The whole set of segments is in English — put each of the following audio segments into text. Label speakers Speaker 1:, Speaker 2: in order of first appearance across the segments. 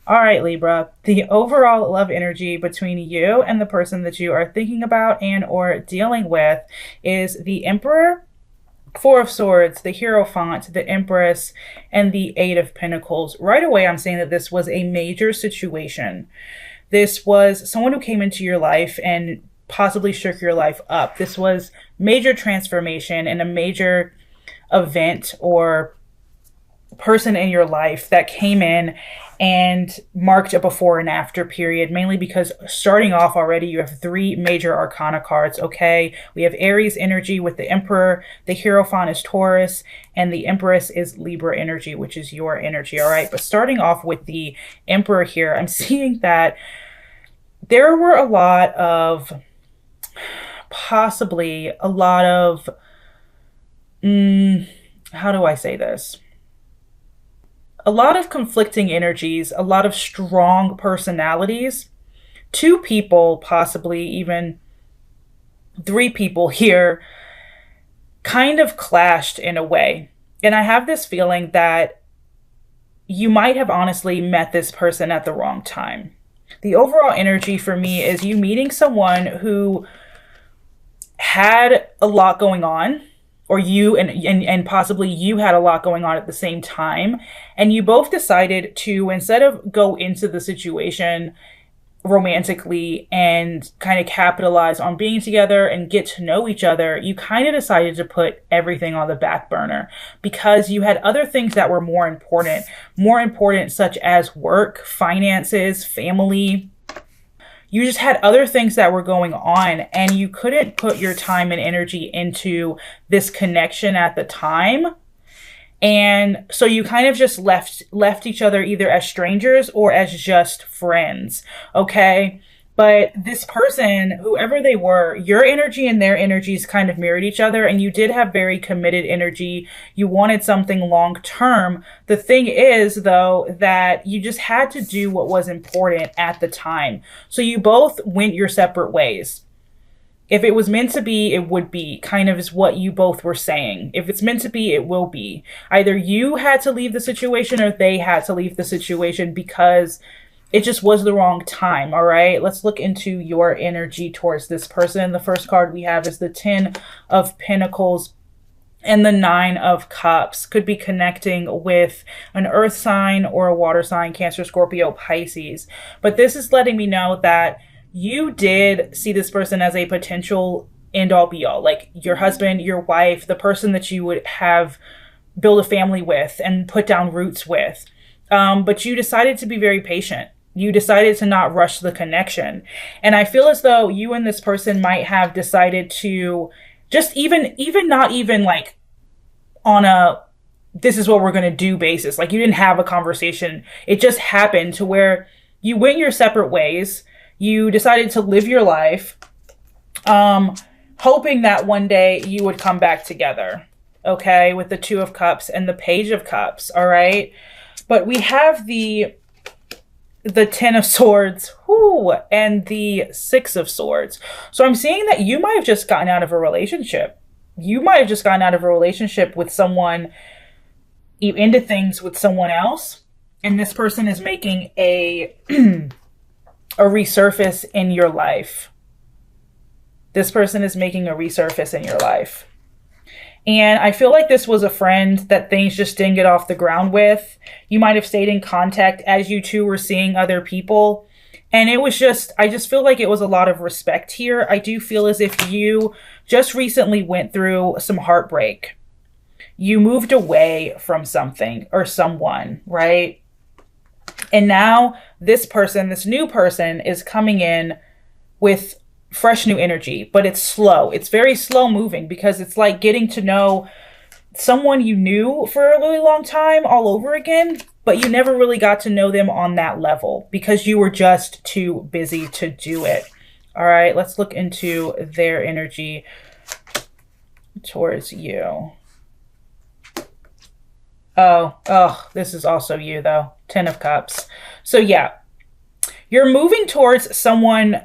Speaker 1: All right, Libra, the overall love energy between you and the person that you are thinking about and or dealing with is the Emperor, Four of Swords, the Hierophant, the Empress, and the Eight of Pentacles. Right away, I'm saying that this was a major situation. This was someone who came into your life and possibly shook your life up. This was major transformation and a major event or person in your life that came in and marked a before and after period, mainly because starting off already, you have three major arcana cards, okay? We have Aries energy with the Emperor, the Hierophant is Taurus, and the Empress is Libra energy, which is your energy, all right? But starting off with the Emperor here, I'm seeing that there were a lot of, possibly a lot of, how do I say this? A lot of conflicting energies, a lot of strong personalities. Two people, possibly even three people here, kind of clashed in a way. And I have this feeling that you might have honestly met this person at the wrong time. The overall energy for me is you meeting someone who had a lot going on, or you and possibly you had a lot going on at the same time, and you both decided to, instead of go into the situation romantically and kind of capitalize on being together and get to know each other, you kind of decided to put everything on the back burner because you had other things that were more important such as work, finances, family. You just had other things that were going on and you couldn't put your time and energy into this connection at the time. And so you kind of just left each other either as strangers or as just friends, okay? But this person, whoever they were, your energy and their energies kind of mirrored each other, and you did have very committed energy. You wanted something long term. The thing is, though, that you just had to do what was important at the time. So you both went your separate ways. If it was meant to be, it would be, kind of is what you both were saying. If it's meant to be, it will be. Either you had to leave the situation or they had to leave the situation because it just was the wrong time, all right? Let's look into your energy towards this person. The first card we have is the Ten of Pentacles and the Nine of Cups. Could be connecting with an earth sign or a water sign, Cancer, Scorpio, Pisces. But this is letting me know that you did see this person as a potential end-all be-all, like your husband, your wife, the person that you would have build a family with and put down roots with. But you decided to be very patient. You decided to not rush the connection. And I feel as though you and this person might have decided to just even not even like on a, this is what we're going to do basis. Like you didn't have a conversation. It just happened to where you went your separate ways. You decided to live your life, hoping that one day you would come back together. Okay. With the Two of Cups and the Page of Cups. All right. But we have the Ten of Swords, and the Six of Swords. So I'm seeing that you might have just gotten out of a relationship. You might have just gotten out of a relationship with someone, you into things with someone else, and this person is making a a resurface in your life. This person is making a resurface in your life. And I feel like this was a friend that things just didn't get off the ground with. You might have stayed in contact as you two were seeing other people. And it was just, I just feel like it was a lot of respect here. I do feel as if you just recently went through some heartbreak. You moved away from something or someone, right? And now this person, this new person is coming in with fresh new energy, but it's slow. It's very slow moving because it's like getting to know someone you knew for a really long time all over again, but you never really got to know them on that level because you were just too busy to do it. All right, let's look into their energy towards you. Oh, this is also you though. Ten of Cups. So yeah, you're moving towards someone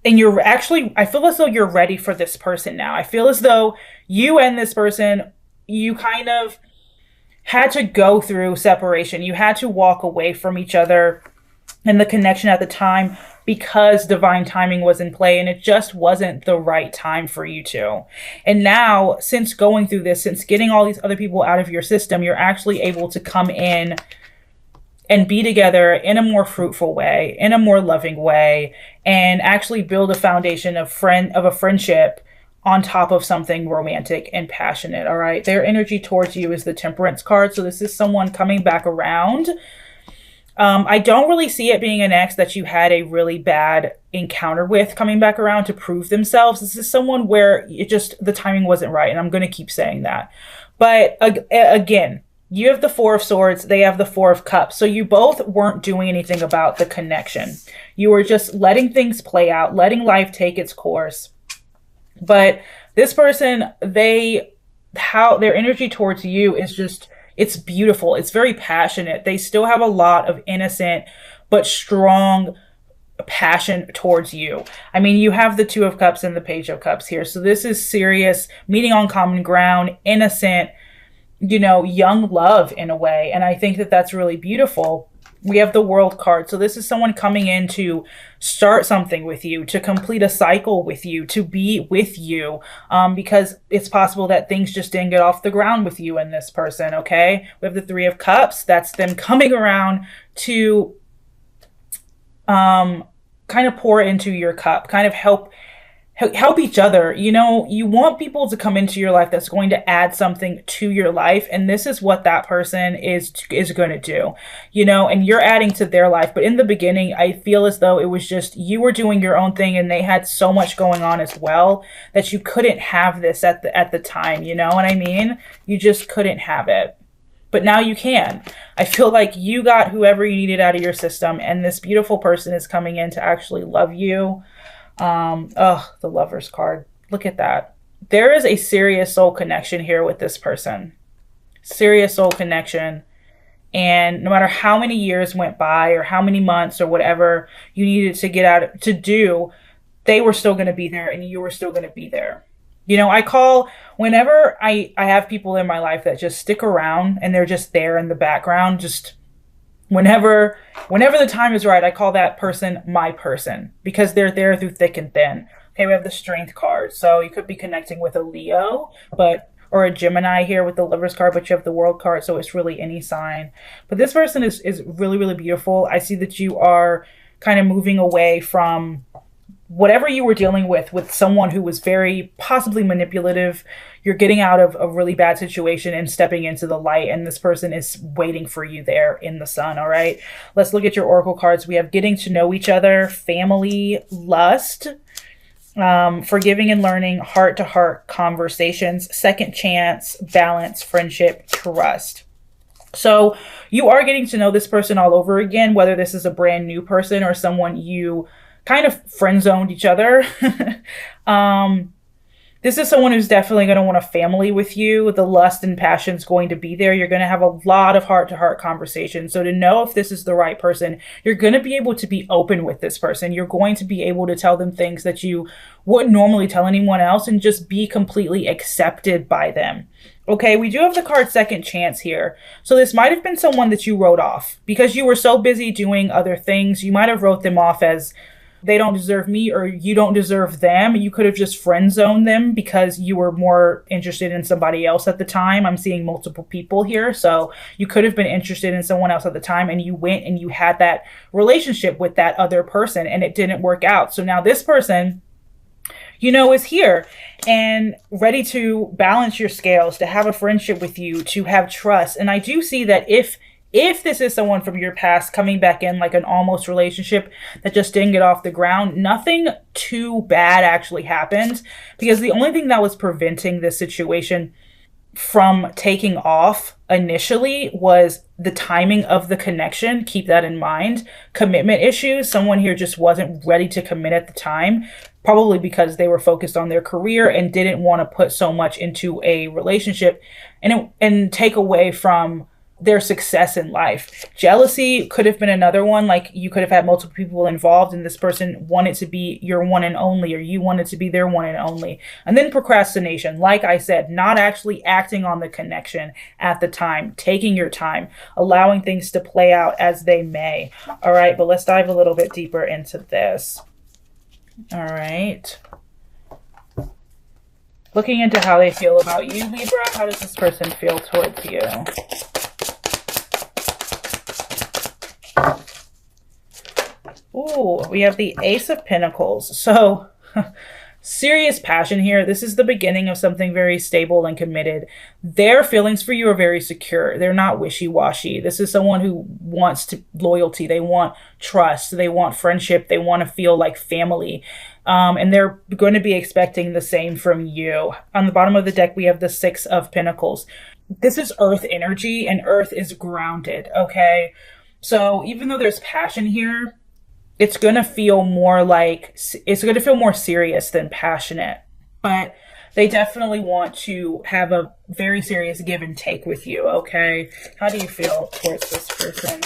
Speaker 1: and you're actually, I feel as though you're ready for this person now. I feel as though you and this person, you kind of had to go through separation. You had to walk away from each other and the connection at the time, because divine timing was in play and it just wasn't the right time for you two. And now, since going through this, since getting all these other people out of your system, you're actually able to come in and be together in a more fruitful way, in a more loving way, and actually build a foundation of a friendship on top of something romantic and passionate. All right. Their energy towards you is the Temperance card. So this is someone coming back around. I don't really see it being an ex that you had a really bad encounter with coming back around to prove themselves. This is someone where the timing wasn't right. And I'm going to keep saying that. But again, you have the Four of Swords. They have the Four of Cups. So you both weren't doing anything about the connection. You were just letting things play out, letting life take its course. But this person, their energy towards you is just, it's beautiful. It's very passionate. They still have a lot of innocent but strong passion towards you. I mean, you have the Two of Cups and the Page of Cups here. So this is serious, meeting on common ground, innocent, young love in a way. And I think that that's really beautiful. We have the World card. So this is someone coming in to start something with you, to complete a cycle with you, to be with you, because it's possible that things just didn't get off the ground with you and this person, okay? We have the Three of Cups. That's them coming around to kind of pour into your cup, kind of help each other. You want people to come into your life that's going to add something to your life. And this is what that person is going to do, and you're adding to their life. But in the beginning, I feel as though it was just, you were doing your own thing and they had so much going on as well that you couldn't have this at the time. You know what I mean? You just couldn't have it. But now you can. I feel like you got whoever you needed out of your system, and this beautiful person is coming in to actually love you. The Lovers card. Look at that. There is a serious soul connection here with this person. Serious soul connection. And no matter how many years went by or how many months or whatever you needed to get out to do, they were still going to be there and you were still going to be there. Whenever I have people in my life that just stick around and they're just there in the background, just whenever the time is right, I call that person my person, because they're there through thick and thin. Okay, we have the Strength card. So you could be connecting with a Leo, or a Gemini here with the Lovers card, but you have the World card, so it's really any sign. But this person is really, really beautiful. I see that you are kind of moving away from whatever you were dealing with someone who was very possibly manipulative. You're getting out of a really bad situation and stepping into the light, and this person is waiting for you there in the sun. All right, let's look at your oracle cards. We have getting to know each other, family, lust, forgiving and learning, heart-to-heart conversations, second chance, balance, friendship, trust. So you are getting to know this person all over again, whether this is a brand new person or someone you kind of friend-zoned each other. This is someone who's definitely going to want a family with you. The lust and passion is going to be there. You're going to have a lot of heart-to-heart conversations. So to know if this is the right person, you're going to be able to be open with this person. You're going to be able to tell them things that you wouldn't normally tell anyone else and just be completely accepted by them. Okay, we do have the card Second Chance here. So this might have been someone that you wrote off because you were so busy doing other things. You might have wrote them off as they don't deserve me or you don't deserve them. You could have just friend zoned them because you were more interested in somebody else at the time. I'm seeing multiple people here. So you could have been interested in someone else at the time and you went and you had that relationship with that other person and it didn't work out. So now this person, is here and ready to balance your scales, to have a friendship with you, to have trust. And I do see that if this is someone from your past coming back in like an almost relationship that just didn't get off the ground, nothing too bad actually happened, because the only thing that was preventing this situation from taking off initially was the timing of the connection. Keep that in mind. Commitment issues. Someone here just wasn't ready to commit at the time, probably because they were focused on their career and didn't want to put so much into a relationship and take away from their success in life. Jealousy could have been another one. Like you could have had multiple people involved and this person wanted to be your one and only, or you wanted to be their one and only. And then procrastination, like I said, not actually acting on the connection at the time, taking your time, allowing things to play out as they may. All right, but let's dive a little bit deeper into this. All right. Looking into how they feel about you, Libra. How does this person feel towards you? Ooh, we have the Ace of Pentacles. So, serious passion here. This is the beginning of something very stable and committed. Their feelings for you are very secure. They're not wishy-washy. This is someone who wants loyalty. They want trust. They want friendship. They want to feel like family. And they're going to be expecting the same from you. On the bottom of the deck, we have the Six of Pentacles. This is earth energy, and earth is grounded, okay? So even though there's passion here, it's going to feel more like, it's going to feel more serious than passionate. But they definitely want to have a very serious give and take with you, okay? How do you feel towards this person?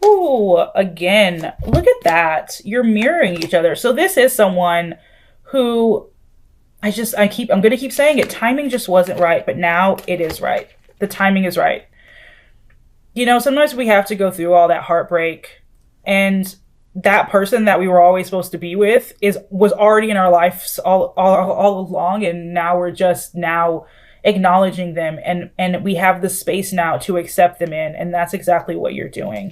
Speaker 1: Ooh, again, look at that. You're mirroring each other. So this is someone who I'm going to keep saying it. Timing just wasn't right, but now it is right. The timing is right. You know, sometimes we have to go through all that heartbreak, and that person that we were always supposed to be with was already in our lives all along, and now we're just now acknowledging them, and we have the space now to accept them in, and that's exactly what you're doing.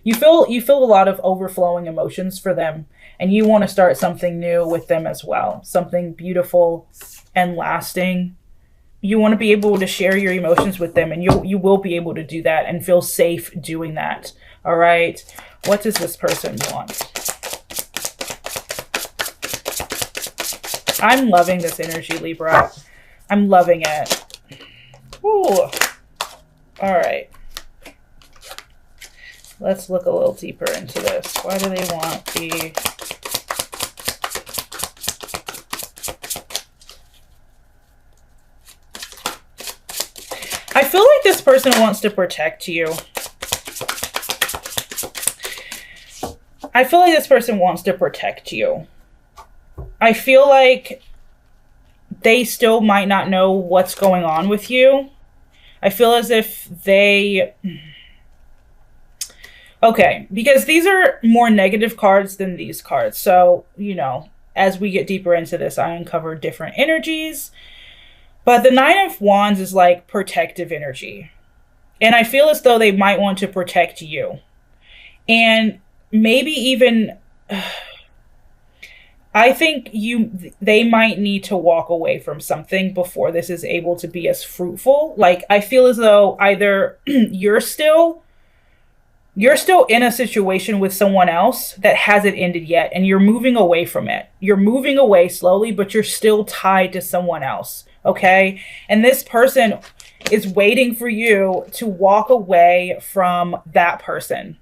Speaker 1: You feel a lot of overflowing emotions for them, and you want to start something new with them as well, something beautiful and lasting. You want to be able to share your emotions with them, and you will be able to do that and feel safe doing that. All right. What does this person want? I'm loving this energy, Libra. I'm loving it. Ooh. All right. Let's look a little deeper into this. Why do they want the... I feel like this person wants to protect you. I feel like this person wants to protect you. I feel like they still might not know what's going on with you. I feel as if they... Okay, because these are more negative cards than these cards. So, you know, as we get deeper into this, I uncover different energies. But the Nine of Wands is like protective energy. And I feel as though they might want to protect you. And maybe even... I think they might need to walk away from something before this is able to be as fruitful. Like, I feel as though either you're still in a situation with someone else that hasn't ended yet, and you're moving away from it. You're moving away slowly, but you're still tied to someone else, okay? And this person is waiting for you to walk away from that person,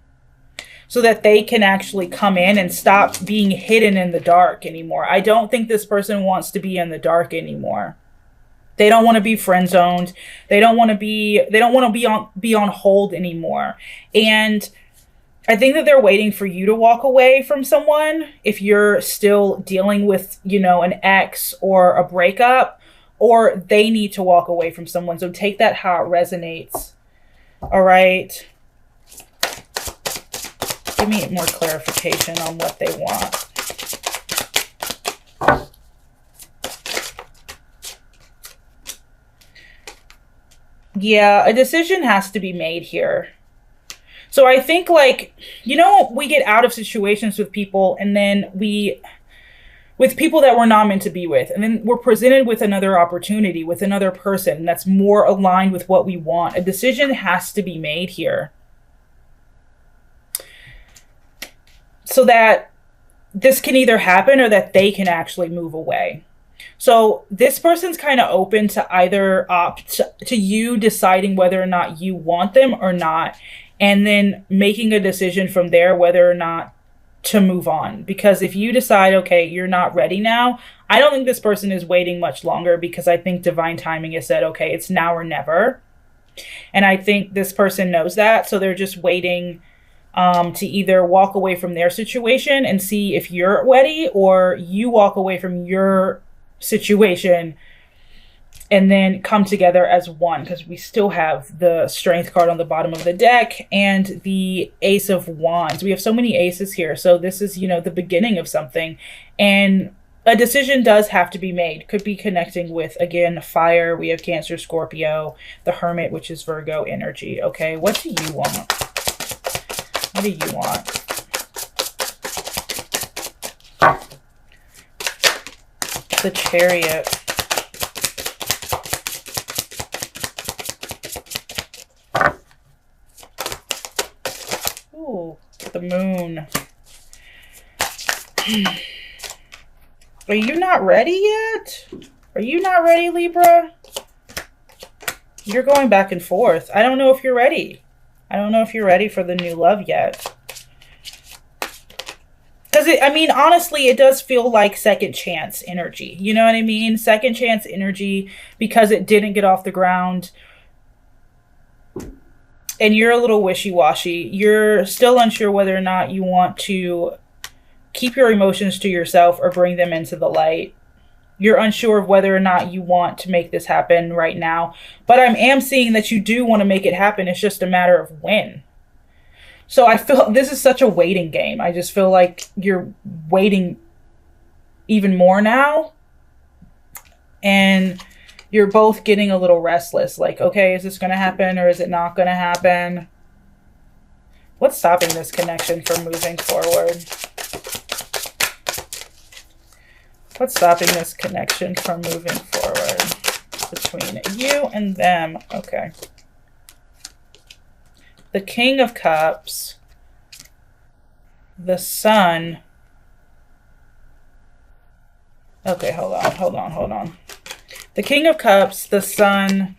Speaker 1: so that they can actually come in and stop being hidden in the dark anymore. I don't think this person wants to be in the dark anymore. They don't want to be friend zoned. They don't want to be on hold anymore. And I think that they're waiting for you to walk away from someone if you're still dealing with, you know, an ex or a breakup, or they need to walk away from someone. So take that how it resonates. All right. Give me more clarification on what they want. Yeah, a decision has to be made here. So I think, like, you know, we get out of situations with people, and then with people that we're not meant to be with, and then we're presented with another opportunity with another person that's more aligned with what we want. A decision has to be made here, so that this can either happen or that they can actually move away. So this person's kind of open to either opt to you deciding whether or not you want them or not, and then making a decision from there whether or not to move on. Because if you decide, okay, you're not ready now, I don't think this person is waiting much longer, because I think divine timing has said, okay, it's now or never. And I think this person knows that. So they're just waiting to either walk away from their situation and see if you're ready, or you walk away from your situation and then come together as one, because we still have the Strength card on the bottom of the deck and the Ace of Wands. We have so many aces here. So this is, the beginning of something. And a decision does have to be made. Could be connecting with, again, fire. We have Cancer, Scorpio, the Hermit, which is Virgo energy. Okay, what do you want? What do you want? The Chariot. Ooh, the Moon. Are you not ready yet? Are you not ready, Libra? You're going back and forth. I don't know if you're ready. I don't know if you're ready for the new love yet. Because, honestly, it does feel like second chance energy. You know what I mean? Second chance energy, because it didn't get off the ground. And you're a little wishy-washy. You're still unsure whether or not you want to keep your emotions to yourself or bring them into the light. You're unsure of whether or not you want to make this happen right now. But I am seeing that you do want to make it happen. It's just a matter of when. So I feel this is such a waiting game. I just feel like you're waiting even more now. And you're both getting a little restless. Like, okay, is this going to happen or is it not going to happen? What's stopping this connection from moving forward? What's stopping this connection from moving forward between you and them? Okay. The King of Cups. The Sun. Okay, hold on. The King of Cups, the Sun,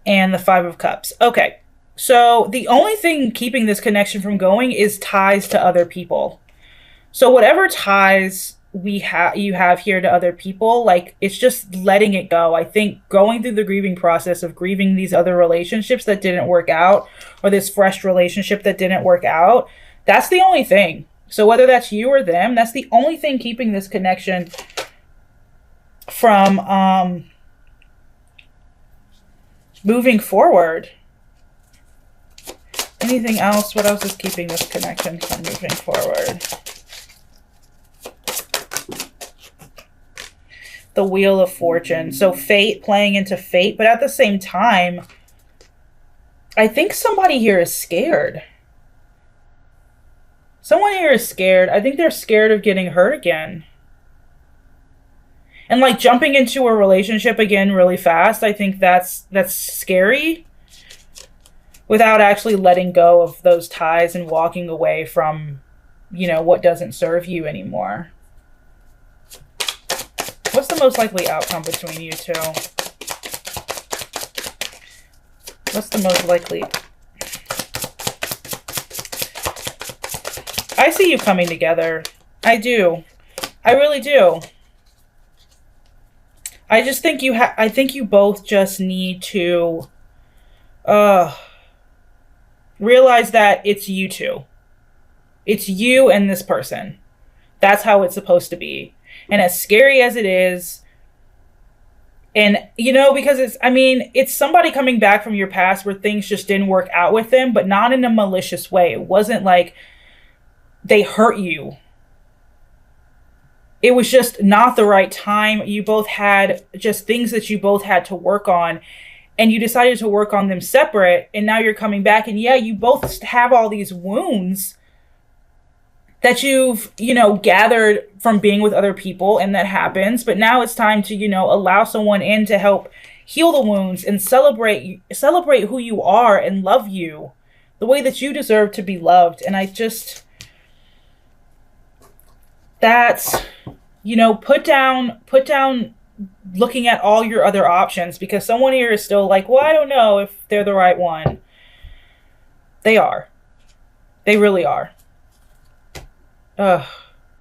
Speaker 1: and the Five of Cups. Okay, so the only thing keeping this connection from going is ties to other people. So whatever ties you have here to other people, like, it's just letting it go. I think going through the grieving process of grieving these other relationships that didn't work out, or this fresh relationship that didn't work out, that's the only thing. So whether that's you or them, that's the only thing keeping this connection from moving forward. Anything else? What else is keeping this connection from moving forward? The Wheel of Fortune. So fate, playing into fate, but at the same time, I think somebody here is scared. Someone here is scared. I think they're scared of getting hurt again. And like jumping into a relationship again really fast, I think that's scary. Without actually letting go of those ties and walking away from, what doesn't serve you anymore. What's the most likely outcome between you two? What's the most likely? I see you coming together. I do. I really do. I just think I think you both just need to realize that it's you two. It's you and this person. That's how it's supposed to be. And as scary as it is, and, because it's somebody coming back from your past where things just didn't work out with them, but not in a malicious way. It wasn't like they hurt you. It was just not the right time. You both had just things that you both had to work on, and you decided to work on them separate. And now you're coming back, and yeah, you both have all these wounds that you've, gathered from being with other people, and that happens. But now it's time to, allow someone in to help heal the wounds and celebrate who you are and love you the way that you deserve to be loved. And that's, put down looking at all your other options, because someone here is still like, well, I don't know if they're the right one. They are. They really are. Ugh.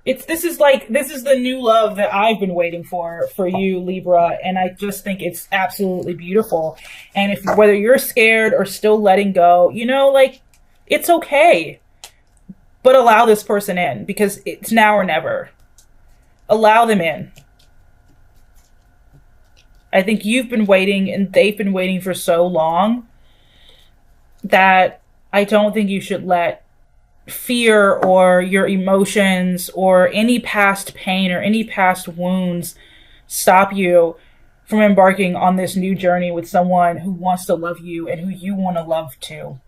Speaker 1: This is the new love that I've been waiting for you, Libra, and I just think it's absolutely beautiful. And if whether you're scared or still letting go, like, it's okay. But allow this person in, because it's now or never. Allow them in. I think you've been waiting and they've been waiting for so long that I don't think you should let fear or your emotions or any past pain or any past wounds stop you from embarking on this new journey with someone who wants to love you and who you want to love too.